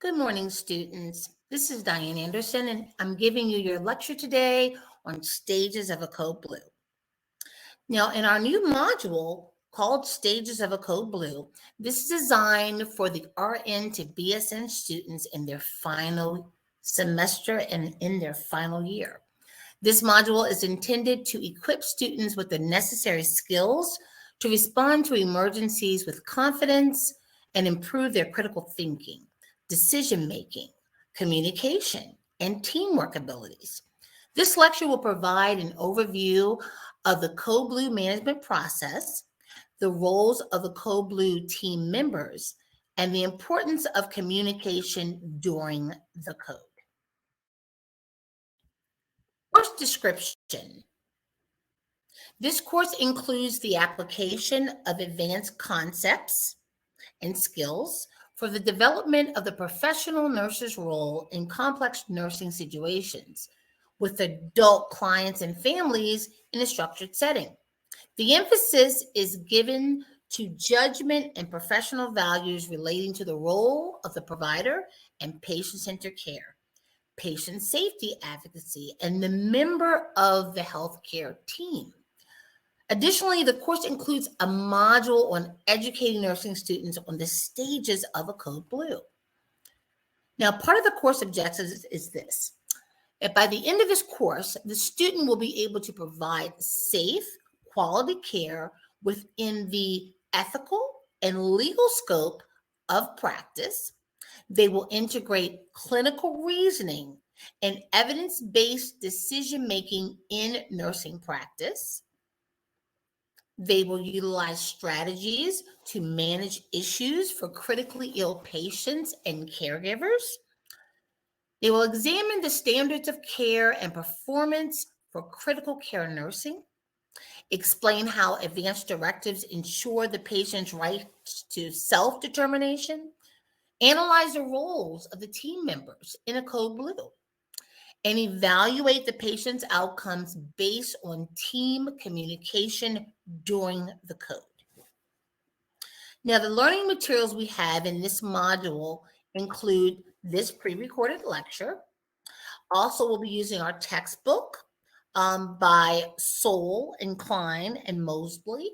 Good morning, students. This is Diane Anderson, and I'm giving you your lecture today on stages of a Code Blue. Now, in our new module called Stages of a Code Blue, this is designed for the RN to BSN students in their final semester and in their final year. This module is intended to equip students with the necessary skills to respond to emergencies with confidence and improve their critical thinking, decision-making, communication, and teamwork abilities. This lecture will provide an overview of the Code Blue management process, the roles of the Code Blue team members, and the importance of communication during the code. Course description. This course includes the application of advanced concepts and skills for the development of the professional nurse's role in complex nursing situations with adult clients and families in a structured setting. The emphasis is given to judgment and professional values relating to the role of the provider and patient-centered care, patient safety advocacy, and the member of the healthcare team. Additionally, the course includes a module on educating nursing students on the stages of a Code Blue. Now, part of the course objectives is this. By the end of this course, the student will be able to provide safe, quality care within the ethical and legal scope of practice. They will integrate clinical reasoning and evidence-based decision-making in nursing practice. They will utilize strategies to manage issues for critically ill patients and caregivers. They will examine the standards of care and performance for critical care nursing, explain how advanced directives ensure the patient's right to self-determination, analyze the roles of the team members in a Code Blue, and evaluate the patient's outcomes based on team communication during the code. Now, the learning materials we have in this module include this pre-recorded lecture. Also, we'll be using our textbook by Soul and Klein and Mosley.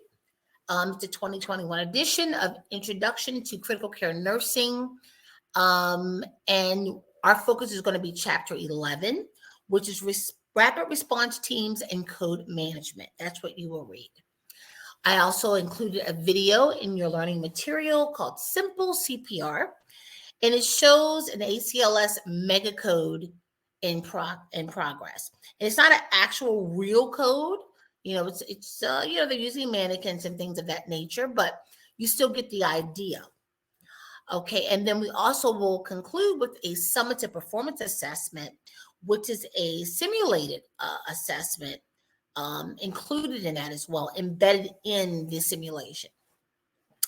It's a 2021 edition of Introduction to Critical Care Nursing. And our focus is going to be Chapter 11, which is Rapid Response Teams and Code Management. That's what you will read. I also included a video in your learning material called Simple CPR, and it shows an ACLS mega code in progress. And it's not an actual real code. It's they're using mannequins and things of that nature, but you still get the idea. Okay, and then we also will conclude with a summative performance assessment, which is a simulated assessment included in that as well, embedded in the simulation.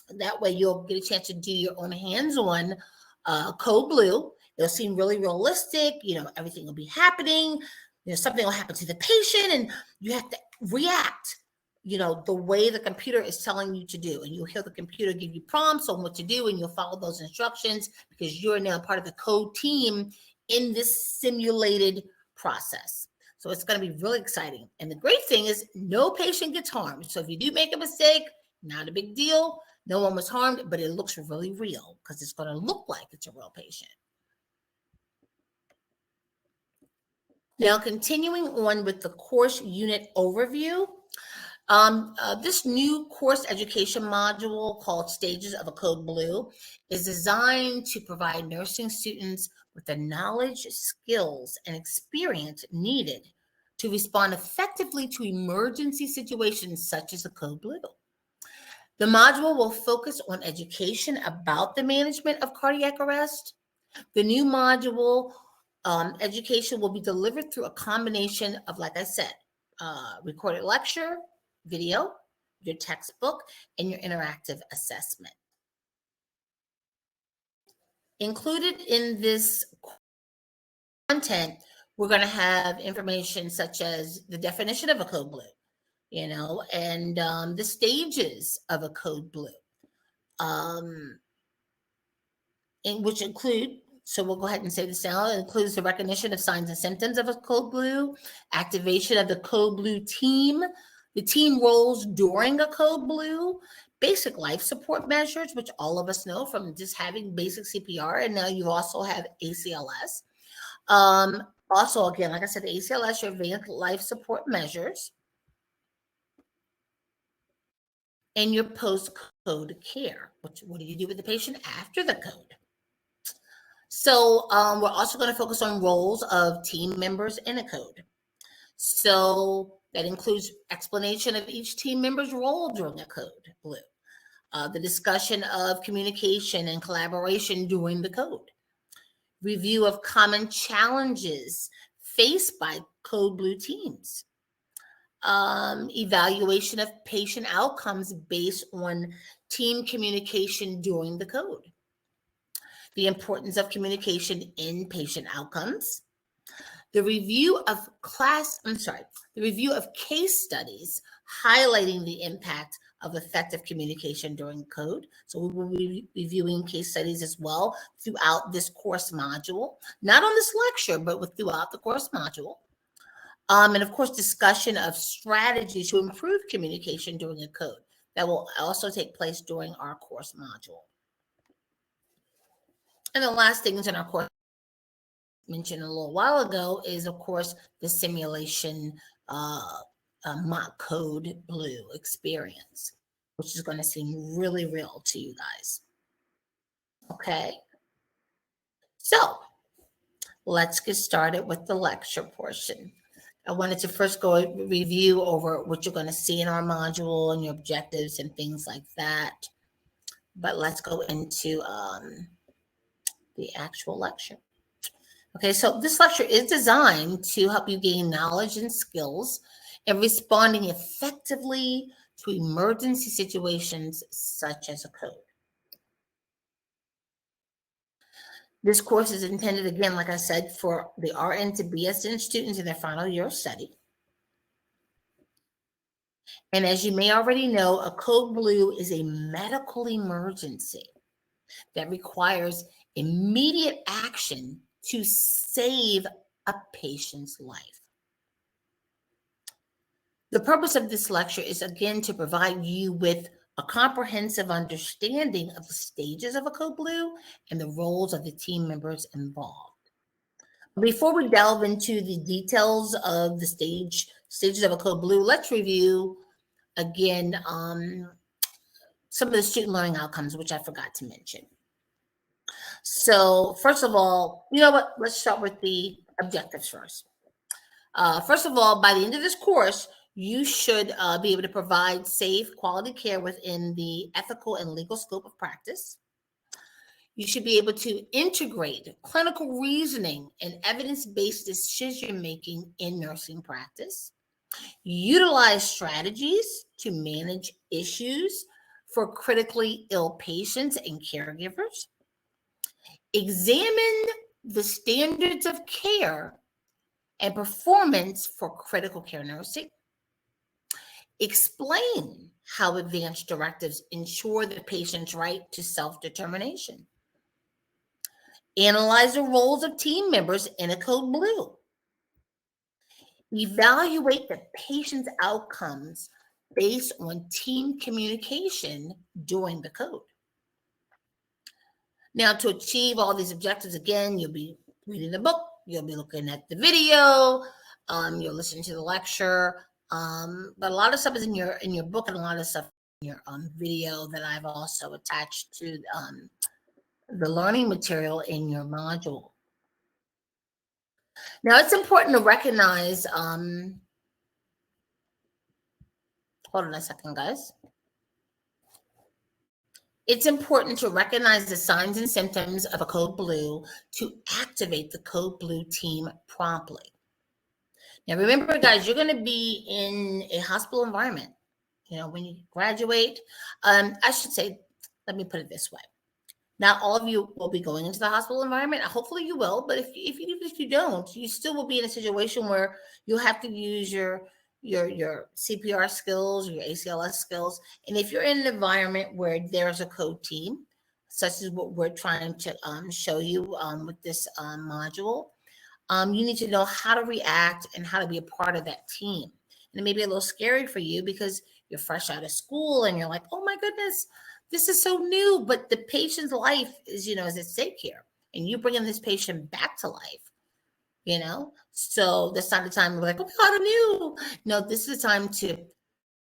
That way you'll get a chance to do your own hands-on Code Blue. It'll seem really realistic. Everything will be happening. Something will happen to the patient and you have to react, the way the computer is telling you to do. And you'll hear the computer give you prompts on what to do and you'll follow those instructions because you're now part of the code team in this simulated process. So it's going to be really exciting. And the great thing is no patient gets harmed. So if you do make a mistake, not a big deal. No one was harmed, but it looks really real because it's going to look like it's a real patient. Now, continuing on with the course unit overview, this new course education module called Stages of a Code Blue is designed to provide nursing students with the knowledge, skills, and experience needed to respond effectively to emergency situations such as a Code Blue. The module will focus on education about the management of cardiac arrest. The new module education will be delivered through a combination of, like I said, recorded lecture, video, your textbook, and your interactive assessment. Included in this content, we're going to have information such as the definition of a Code Blue, and the stages of a Code Blue, which include So we'll go ahead and say this now. It includes the recognition of signs and symptoms of a code blue, activation of the code blue team, the team roles during a code blue, basic life support measures, which all of us know from just having basic CPR, and now you also have ACLS. Also, again, like I said, the ACLS, your advanced life support measures, and your post-code care, which what do you do with the patient after the code? So we're also going to focus on roles of team members in a code. So that includes explanation of each team member's role during a code blue, the discussion of communication and collaboration during the code, review of common challenges faced by code blue teams, evaluation of patient outcomes based on team communication during the code, the importance of communication in patient outcomes, the review of case studies highlighting the impact of effective communication during code. So we will be reviewing case studies as well throughout this course module, not on this lecture, but throughout the course module. And of course, discussion of strategies to improve communication during a code. That will also take place during our course module. And the last things in our course mentioned a little while ago is, of course, the simulation mock code blue experience, which is going to seem really real to you guys. Okay. So let's get started with the lecture portion. I wanted to first go review over what you're going to see in our module and your objectives and things like that. But let's go into the actual lecture. Okay, so this lecture is designed to help you gain knowledge and skills in responding effectively to emergency situations such as a code. This course is intended, again, like I said, for the RN to BSN students in their final year of study. And as you may already know, a code blue is a medical emergency that requires immediate action to save a patient's life. The purpose of this lecture is, again, to provide you with a comprehensive understanding of the stages of a code blue and the roles of the team members involved. Before we delve into the details of the stages of a code blue, let's review, again, some of the student learning outcomes, which I forgot to mention. So first of all, you know what? Let's start with the objectives first. First of all, by the end of this course, you should be able to provide safe, quality care within the ethical and legal scope of practice. You should be able to integrate clinical reasoning and evidence-based decision-making in nursing practice. Utilize strategies to manage issues for critically ill patients and caregivers. Examine the standards of care and performance for critical care nursing. Explain how advanced directives ensure the patient's right to self-determination. Analyze the roles of team members in a code blue. Evaluate the patient's outcomes based on team communication during the code. Now, to achieve all these objectives, again, you'll be reading the book, you'll be looking at the video, you'll listen to the lecture, but a lot of stuff is in your book and a lot of stuff in your video that I've also attached to the learning material in your module. Now, it's important to recognize, hold on a second, guys. It's important to recognize the signs and symptoms of a code blue to activate the code blue team promptly. Now, remember, guys, you're going to be in a hospital environment. You know, when you graduate, I should say, let me put it this way. Not all of you will be going into the hospital environment. Hopefully you will, but if you don't, you still will be in a situation where you'll have to use your CPR skills, your ACLS skills. And if you're in an environment where there's a code team, such as what we're trying to show you with this module, you need to know how to react and how to be a part of that team. And it may be a little scary for you because you're fresh out of school and you're like, oh my goodness, this is so new. But the patient's life is, is at stake here. And you bringing this patient back to life, So that's not the time we're like, oh my God, I'm new. No, this is the time to,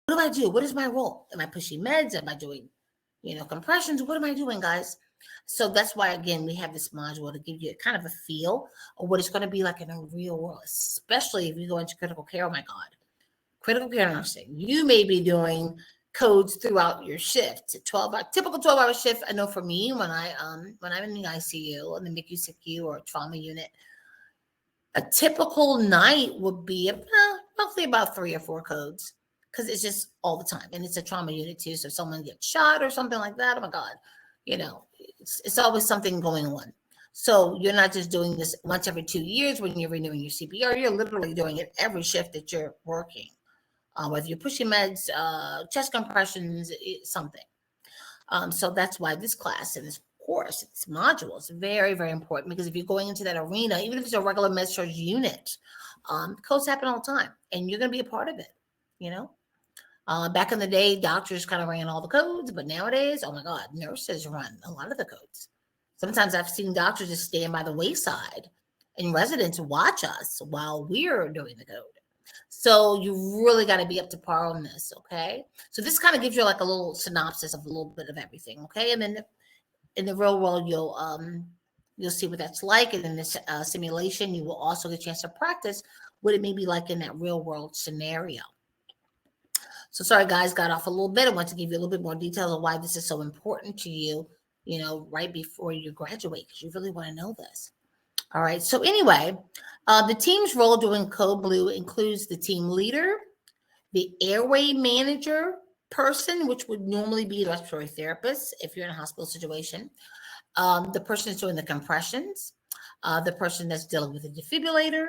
what do I do? What is my role? Am I pushing meds? Am I doing, compressions? What am I doing, guys? So that's why, again, we have this module to give you kind of a feel of what it's going to be like in a real world, especially if you go into critical care. Oh my God, critical care nursing. You may be doing codes throughout your shift. Typical 12-hour shift. I know for me, when I'm in the ICU, in the NICU, SICU, or trauma unit, a typical night would be roughly about 3 or 4 codes, because it's just all the time. And it's a trauma unit too. So if someone gets shot or something like that, oh my God, it's always something going on. So you're not just doing this once every 2 years when you're renewing your CPR. You're literally doing it every shift that you're working, whether you're pushing meds, chest compressions, something. So that's why this class and this course, this module is very, very important, because if you're going into that arena, even if it's a regular med-surg unit, codes happen all the time, and you're going to be a part of it, Back in the day, doctors kind of ran all the codes, but nowadays, oh my God, nurses run a lot of the codes. Sometimes I've seen doctors just stand by the wayside and residents watch us while we're doing the code. So you really got to be up to par on this, okay? So this kind of gives you like a little synopsis of a little bit of everything, okay? And then in the real world, you'll see what that's like. And in this simulation, you will also get a chance to practice what it may be like in that real world scenario. So sorry, guys, got off a little bit. I want to give you a little bit more details on why this is so important to you, right before you graduate, because you really want to know this. All right. So anyway, the team's role doing Code Blue includes the team leader, the airway manager person, which would normally be a respiratory therapist if you're in a hospital situation, the person that's doing the compressions, the person that's dealing with the defibrillator,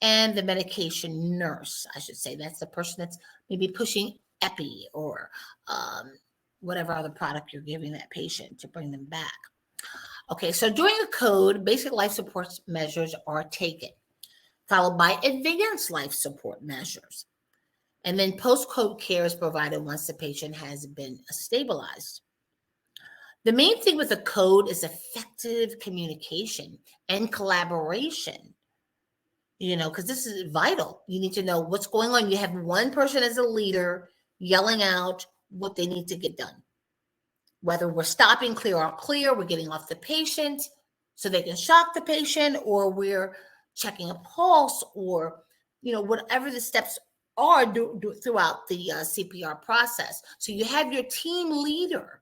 and the medication nurse, I should say. That's the person that's maybe pushing epi or whatever other product you're giving that patient to bring them back. Okay, so during a code, basic life support measures are taken, followed by advanced life support measures. And then post-code care is provided once the patient has been stabilized. The main thing with a code is effective communication and collaboration, because this is vital. You need to know what's going on. You have one person as a leader yelling out what they need to get done. Whether we're stopping clear, we're getting off the patient so they can shock the patient, or we're checking a pulse, or, whatever the steps are throughout the CPR process. So you have your team leader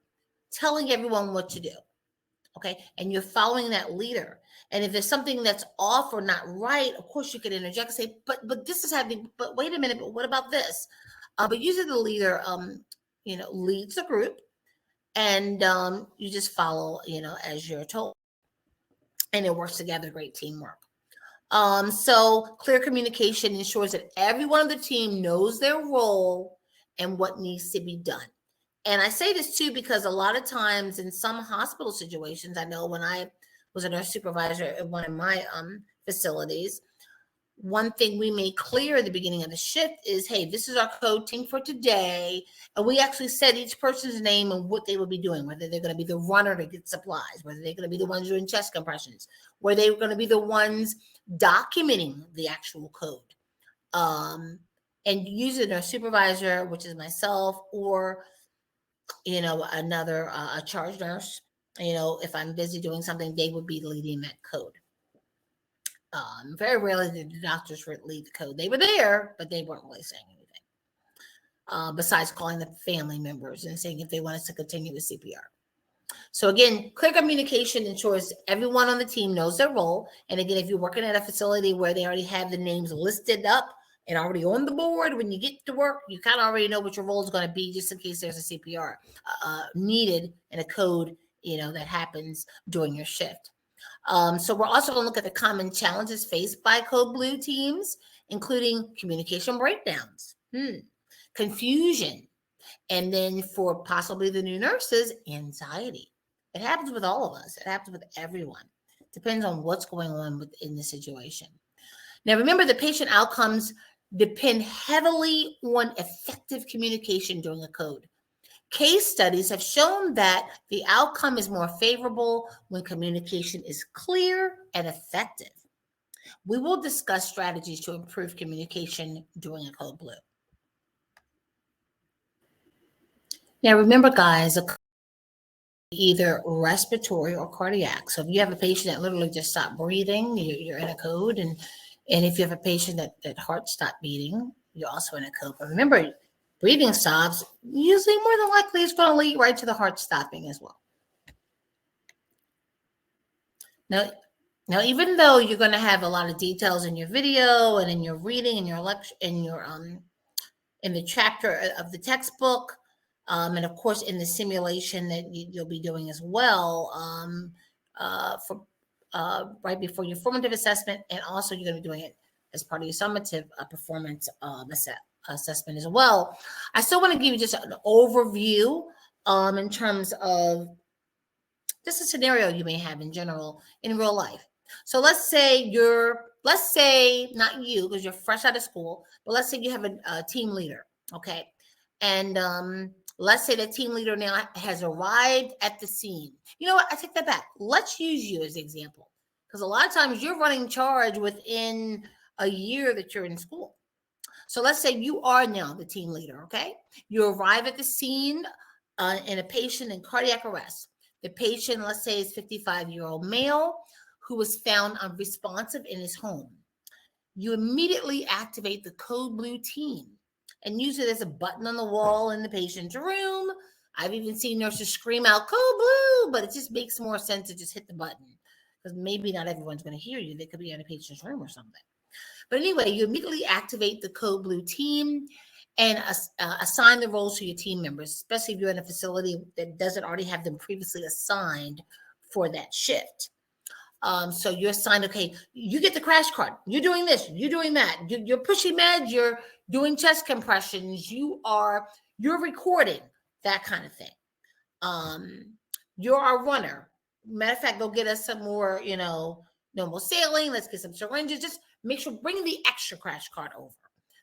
telling everyone what to do, okay? And you're following that leader. And if there's something that's off or not right, of course you can interject and say, but this is happening, but wait a minute, but what about this? But usually the leader, leads the group, and you just follow, as you're told, and it works together, great teamwork. So clear communication ensures that everyone on the team knows their role and what needs to be done. And I say this too, because a lot of times in some hospital situations, I know when I was a nurse supervisor at one of my facilities, one thing we made clear at the beginning of the shift is, hey, this is our code team for today. And we actually said each person's name and what they would be doing, whether they're going to be the runner to get supplies, whether they're going to be the ones doing chest compressions, whether they're going to be the ones documenting the actual code. And using a supervisor, which is myself, or, another a charge nurse, if I'm busy doing something, they would be leading that code. Very rarely did the doctors lead the code. They were there, but they weren't really saying anything, besides calling the family members and saying if they want us to continue with CPR. So again, clear communication ensures everyone on the team knows their role. And again, if you're working at a facility where they already have the names listed up and already on the board, when you get to work, you kind of already know what your role is going to be, just in case there's a CPR needed and a code, that happens during your shift. So we're also going to look at the common challenges faced by Code Blue teams, including communication breakdowns, confusion, and then for possibly the new nurses, anxiety. It happens with all of us. It happens with everyone. Depends on what's going on within the situation. Now, remember, the patient outcomes depend heavily on effective communication during a code. Case studies have shown that the outcome is more favorable when communication is clear and effective. We will discuss strategies to improve communication during a code blue. Now, remember, guys, either respiratory or cardiac. So if you have a patient that literally just stopped breathing, you're in a code. And if you have a patient that heart stopped beating, you're also in a code. But remember, breathing stops, usually more than likely it's going to lead right to the heart stopping as well. Now, even though you're going to have a lot of details in your video and in your reading and your lecture, in the chapter of the textbook, and of course in the simulation that you'll be doing as well, right before your formative assessment, and also you're going to be doing it as part of your summative performance assessment as well. I still want to give you just an overview in terms of just a scenario you may have in general in real life. So let's say not you, because you're fresh out of school, but let's say you have a team leader, okay? And let's say the team leader now has arrived at the scene. You know what? I take that back. Let's use you as an example, because a lot of times you're running charge within a year that you're in school. So let's say you are now the team leader, okay? You arrive at the scene in a patient in cardiac arrest. The patient, let's say, is 55-year-old male who was found unresponsive in his home. You immediately activate the code blue team. And usually there's a button on the wall in the patient's room. I've even seen nurses scream out code blue, but it just makes more sense to just hit the button, because maybe not everyone's going to hear you. They could be in a patient's room or something. But anyway, you immediately activate the code blue team and assign the roles to your team members, especially if you're in a facility that doesn't already have them previously assigned for that shift. So you're assigned, okay, you get the crash cart. You're doing this, you're doing that. You're pushing meds, you're doing chest compressions, you're recording, that kind of thing. You're a runner. Matter of fact, go get us some more, normal saline. Let's get some syringes. Just make sure, bring the extra crash cart over.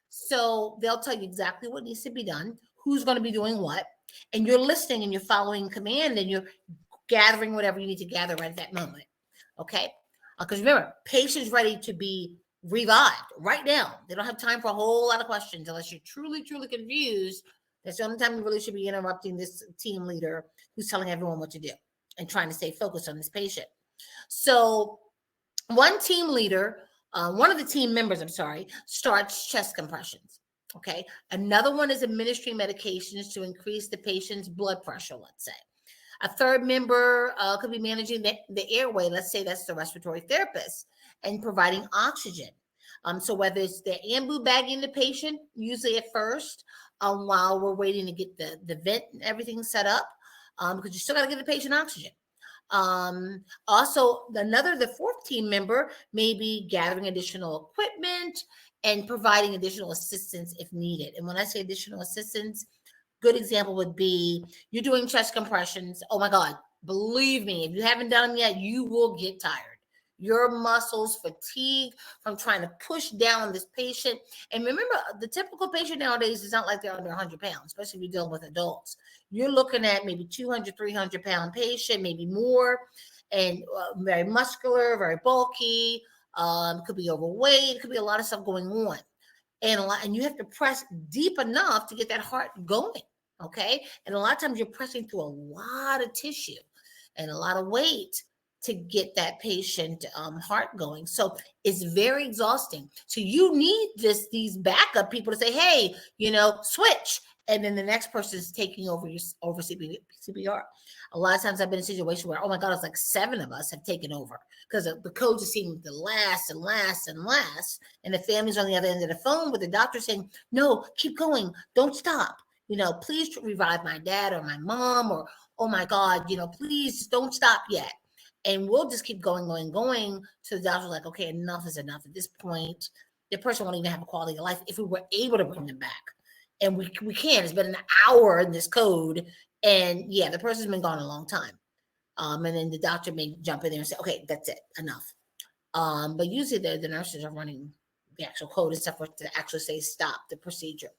So they'll tell you exactly what needs to be done, who's going to be doing what, and you're listening and you're following command and you're gathering whatever you need to gather right at that moment. Okay? Because remember, patient's ready to be revived right now. They don't have time for a whole lot of questions unless you're truly, truly confused. That's the only time you really should be interrupting this team leader who's telling everyone what to do and trying to stay focused on this patient. So one of the team members, starts chest compressions. Okay. Another one is administering medications to increase the patient's blood pressure, let's say. A third member could be managing the airway. Let's say that's the respiratory therapist, and providing oxygen. So whether it's the ambu bagging the patient, usually at first, while we're waiting to get the vent and everything set up, because you still got to give the patient oxygen. Also, the fourth team member may be gathering additional equipment and providing additional assistance if needed. And when I say additional assistance, good example would be you're doing chest compressions. Oh my God, believe me, if you haven't done them yet, you will get tired. Your muscles fatigue from trying to push down this patient. And remember, the typical patient nowadays is not like they're under 100 pounds, especially if you're dealing with adults. You're looking at maybe 200, 300 pound patient, maybe more, and very muscular, very bulky, could be overweight, could be a lot of stuff going on. And you have to press deep enough to get that heart going, okay? And a lot of times you're pressing through a lot of tissue and a lot of weight to get that patient heart going. So it's very exhausting. So you need these backup people to say, hey, switch. And then the next person is taking over CPR. A lot of times I've been in a situation where, oh my God, it's like 7 of us have taken over because the code just seemed to last and last and last. And the family's on the other end of the phone with the doctor saying, no, keep going. Don't stop. Please revive my dad or my mom, or, oh my God, please don't stop yet. And we'll just keep going. So the doctor's like, okay, enough is enough. At this point, the person won't even have a quality of life if we were able to bring them back. And we can't. It's been an hour in this code. And yeah, the person's been gone a long time. And then the doctor may jump in there and say, okay, that's it, enough. But usually the nurses are running the actual code and stuff to actually say stop the procedure.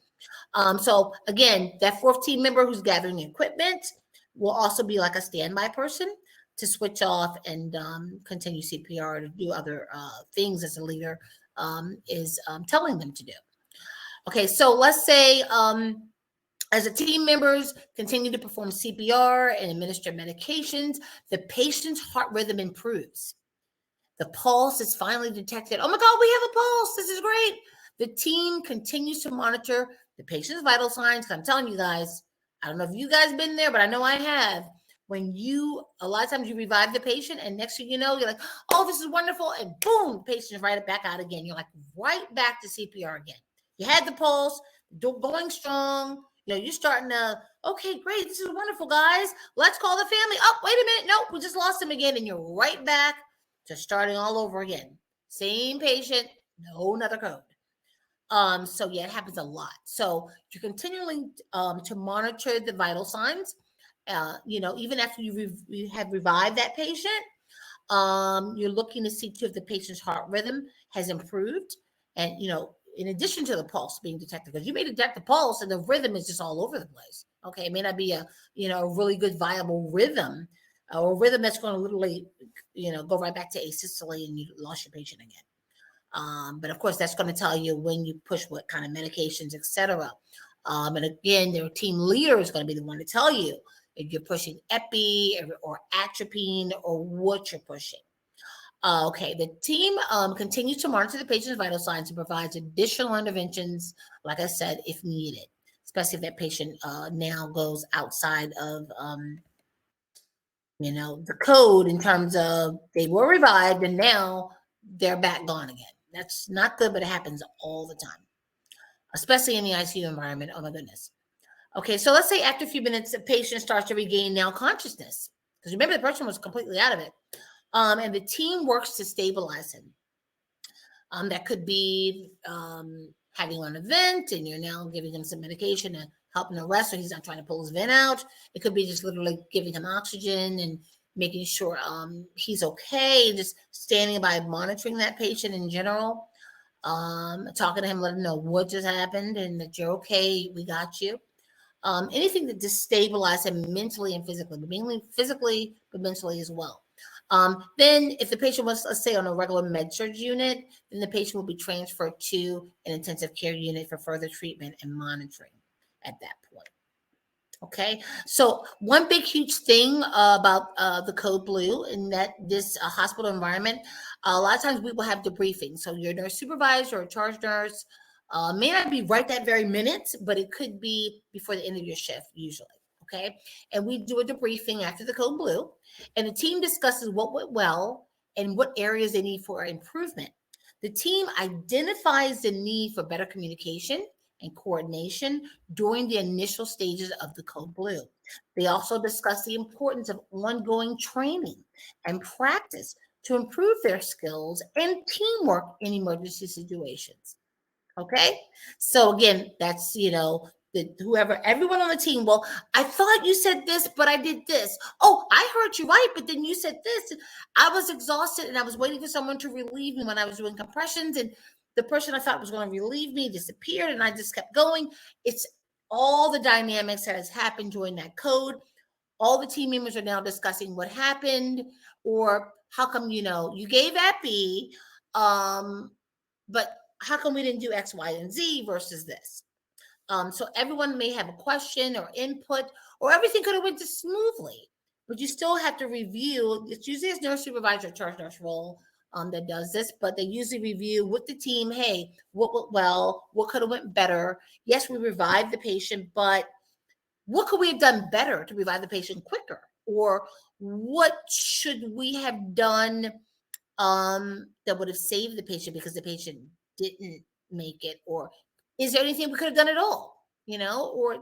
So again, that fourth team member who's gathering equipment will also be like a standby person to switch off and continue CPR, to do other things as a leader is telling them to do. Okay, so let's say as the team members continue to perform CPR and administer medications, the patient's heart rhythm improves. The pulse is finally detected. Oh my God, we have a pulse. This is great. The team continues to monitor the patient's vital signs. I'm telling you guys, I don't know if you guys been there, but I know I have. When a lot of times you revive the patient and next thing you know, you're like, oh, this is wonderful. And boom, patient's right back out again. You're like right back to CPR again. You had the pulse, going strong. You're starting to, okay, great. This is wonderful, guys. Let's call the family. Oh, wait a minute. Nope, we just lost him again. And you're right back to starting all over again. Same patient, no another code. So yeah, it happens a lot. So you're continuing to monitor the vital signs. Even after you have revived that patient, you're looking to see too if the patient's heart rhythm has improved. And in addition to the pulse being detected, because you may detect the pulse and the rhythm is just all over the place. Okay, it may not be a really good viable rhythm, or a rhythm that's going to literally go right back to asystole and you lost your patient again. But of course, that's going to tell you when you push what kind of medications, etc. And again, their team leader is going to be the one to tell you if you're pushing epi or atropine or what you're pushing. Okay, the team continues to monitor the patient's vital signs and provides additional interventions, like I said, if needed, especially if that patient now goes outside of, the code in terms of they were revived and now they're back gone again. That's not good, but it happens all the time, especially in the ICU environment. Oh my goodness. Okay, so let's say after a few minutes, the patient starts to regain now consciousness. Because remember, the person was completely out of it. And the team works to stabilize him. That could be having an event and you're now giving him some medication to help him rest so he's not trying to pull his vent out. It could be just literally giving him oxygen and making sure he's okay, and just standing by monitoring that patient in general. Talking to him, letting him know what just happened and that you're okay, we got you. Anything to destabilize him mentally and physically, but mainly physically, but mentally as well. Then if the patient was, let's say, on a regular med-surg unit, then the patient will be transferred to an intensive care unit for further treatment and monitoring at that point. Okay, so one big huge thing about the Code Blue in that this hospital environment, a lot of times we will have debriefing. So your nurse supervisor or charge nurse may not be right that very minute, but it could be before the end of your shift usually. Okay, and we do a debriefing after the Code Blue, and the team discusses what went well and what areas they need for improvement. The team identifies the need for better communication and coordination during the initial stages of the Code Blue. They also discuss the importance of ongoing training and practice to improve their skills and teamwork in emergency situations. Okay, so again, that's everyone on the team. Well, I thought you said this, but I did this. Oh, I heard you right, but then you said this. I was exhausted and I was waiting for someone to relieve me when I was doing compressions, and the person I thought was going to relieve me disappeared, and I just kept going. It's all the dynamics that has happened during that code. All the team members are now discussing what happened, or how come you gave epi, but how come we didn't do X, Y, and Z versus this? So everyone may have a question or input, or everything could have went just smoothly, but you still have to review. It's usually a nurse supervisor or charge nurse role that does this, but they usually review with the team. Hey, what went well? What could have went better? Yes, we revived the patient, but what could we have done better to revive the patient quicker? Or what should we have done that would have saved the patient because the patient didn't make it? Or is there anything we could have done at all? Or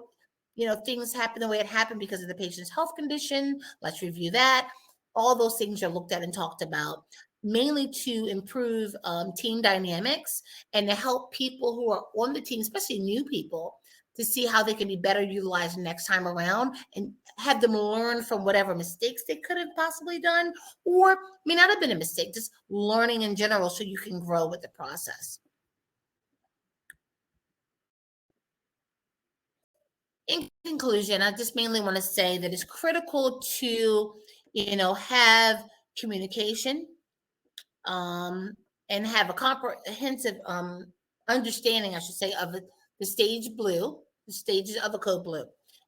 things happen the way it happened because of the patient's health condition. Let's review that. All those things are looked at and talked about, mainly to improve team dynamics and to help people who are on the team, especially new people, to see how they can be better utilized next time around, and have them learn from whatever mistakes they could have possibly done, or may not have been a mistake, just learning in general so you can grow with the process. In conclusion, I just mainly want to say that it's critical to, have communication, and have a comprehensive understanding, I should say, of the stage blue, the stages of the code blue,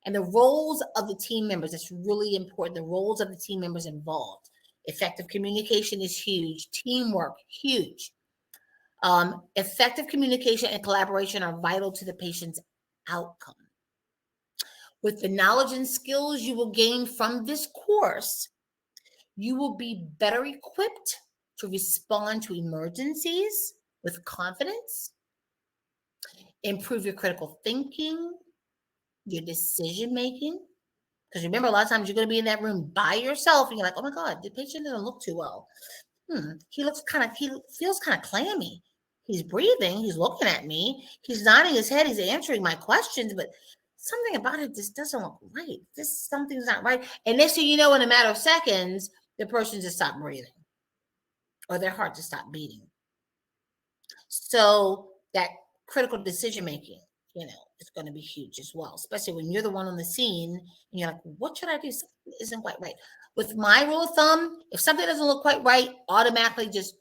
and the roles of the team members. It's really important. The roles of the team members involved. Effective communication is huge. Teamwork, huge. Effective communication and collaboration are vital to the patient's outcome. With the knowledge and skills you will gain from this course, you will be better equipped to respond to emergencies with confidence, improve your critical thinking, your decision making. Because remember, a lot of times you're going to be in that room by yourself and you're like, oh my God, the patient doesn't look too well. He feels kind of clammy. He's breathing, he's looking at me, he's nodding his head, he's answering my questions, but something about it just doesn't look right. Something's not right. And next thing you know, in a matter of seconds, the person just stopped breathing or their heart just stopped beating. So that critical decision making, is going to be huge as well, especially when you're the one on the scene and you're like, what should I do? Something isn't quite right. With my rule of thumb, if something doesn't look quite right, automatically just,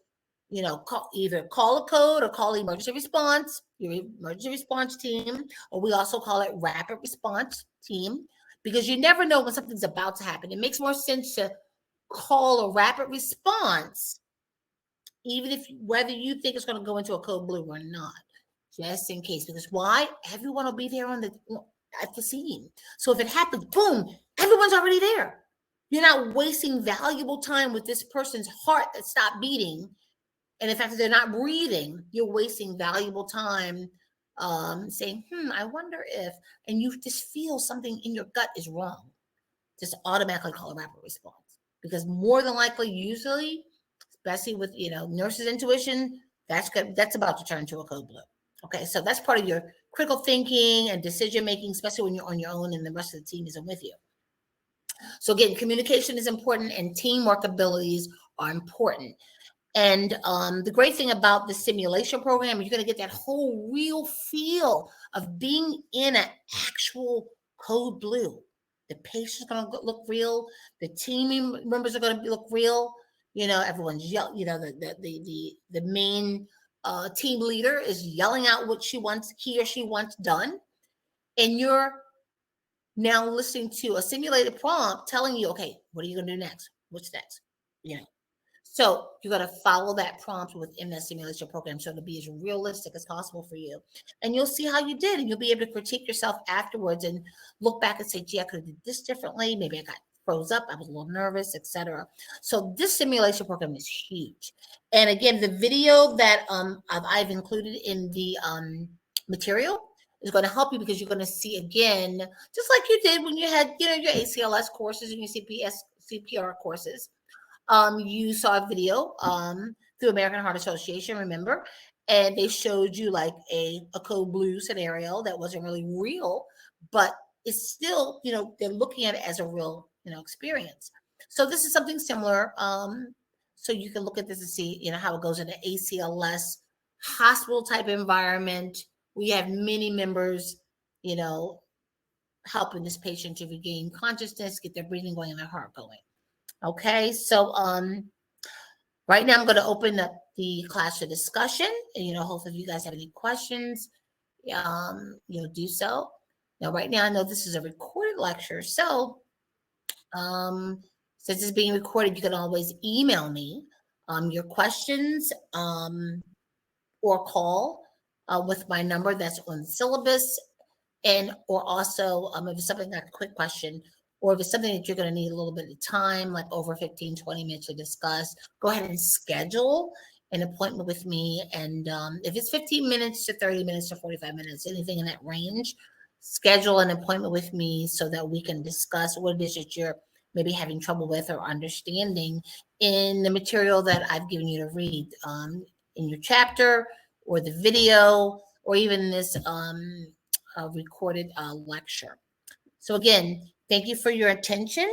either call a code or call emergency response, your emergency response team, or we also call it rapid response team, because you never know when something's about to happen. It makes more sense to call a rapid response, even if whether you think it's going to go into a code blue or not, just in case. Because why? Everyone will be there at the scene. So if it happens, boom, everyone's already there. You're not wasting valuable time with this person's heart that stopped beating, and the fact that they're not breathing. You're wasting valuable time saying, I wonder if, and you just feel something in your gut is wrong. Just automatically call a rapid response, because more than likely, usually, especially with nurses' intuition, that's about to turn to a code blue. Okay, so that's part of your critical thinking and decision making, especially when you're on your own and the rest of the team isn't with you. So again, communication is important and teamwork abilities are important. And the great thing about the simulation program, you're going to get that whole real feel of being in an actual code blue. The patient's going to look real. The team members are going to look real. Everyone's yelling. The main team leader is yelling out what he or she wants done, and you're now listening to a simulated prompt telling you, okay, what are you going to do next? What's next? So you got to follow that prompt within that simulation program so it'll be as realistic as possible for you. And you'll see how you did, and you'll be able to critique yourself afterwards and look back and say, gee, I could have did this differently. Maybe I got froze up. I was a little nervous, etc. So this simulation program is huge. And again, the video that I've included in the material is going to help you, because you're going to see again, just like you did when you had, your ACLS courses and your CPR courses. You saw a video through American Heart Association, remember? And they showed you like a code blue scenario that wasn't really real, but it's still, they're looking at it as a real, experience. So this is something similar. So you can look at this and see, how it goes in an ACLS hospital type environment. We have many members, helping this patient to regain consciousness, get their breathing going and their heart going. Okay, so right now I'm going to open up the class for discussion, and hopefully if you guys have any questions, do so. Now, right now I know this is a recorded lecture, so since it's being recorded, you can always email me your questions or call with my number that's on the syllabus, and or also if it's something like a quick question, or if it's something that you're going to need a little bit of time, like over 15, 20 minutes to discuss, go ahead and schedule an appointment with me. And if it's 15 minutes to 30 minutes to 45 minutes, anything in that range, schedule an appointment with me so that we can discuss what it is that you're maybe having trouble with or understanding in the material that I've given you to read in your chapter, or the video, or even this recorded lecture. So again, thank you for your attention.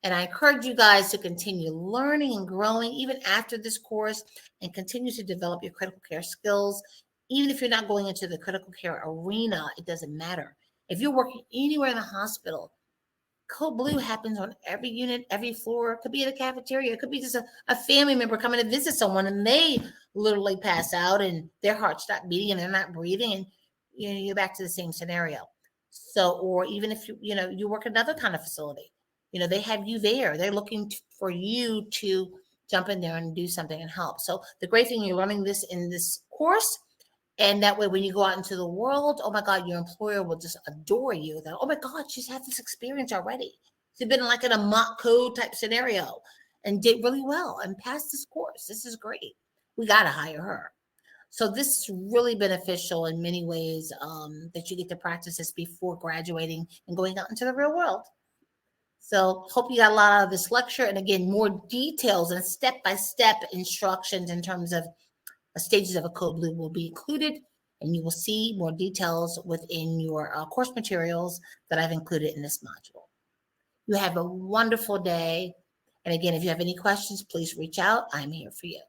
And I encourage you guys to continue learning and growing even after this course and continue to develop your critical care skills. Even if you're not going into the critical care arena, it doesn't matter. If you're working anywhere in the hospital, Code Blue happens on every unit, every floor. It could be in a cafeteria. It could be just a family member coming to visit someone and they literally pass out and their heart stop beating and they're not breathing, and you're back to the same scenario. So, or even if you work another kind of facility, they have you there. They're looking for you to jump in there and do something and help. So the great thing, you're learning this in this course. And that way, when you go out into the world, oh my God, your employer will just adore you. That, oh my God, she's had this experience already. She's been like in a mock code type scenario and did really well and passed this course. This is great. We got to hire her. So this is really beneficial in many ways, that you get to practice this before graduating and going out into the real world. So hope you got a lot out of this lecture. And again, more details and step-by-step instructions in terms of stages of a Code Blue will be included, and you will see more details within your course materials that I've included in this module. You have a wonderful day. And again, if you have any questions, please reach out. I'm here for you.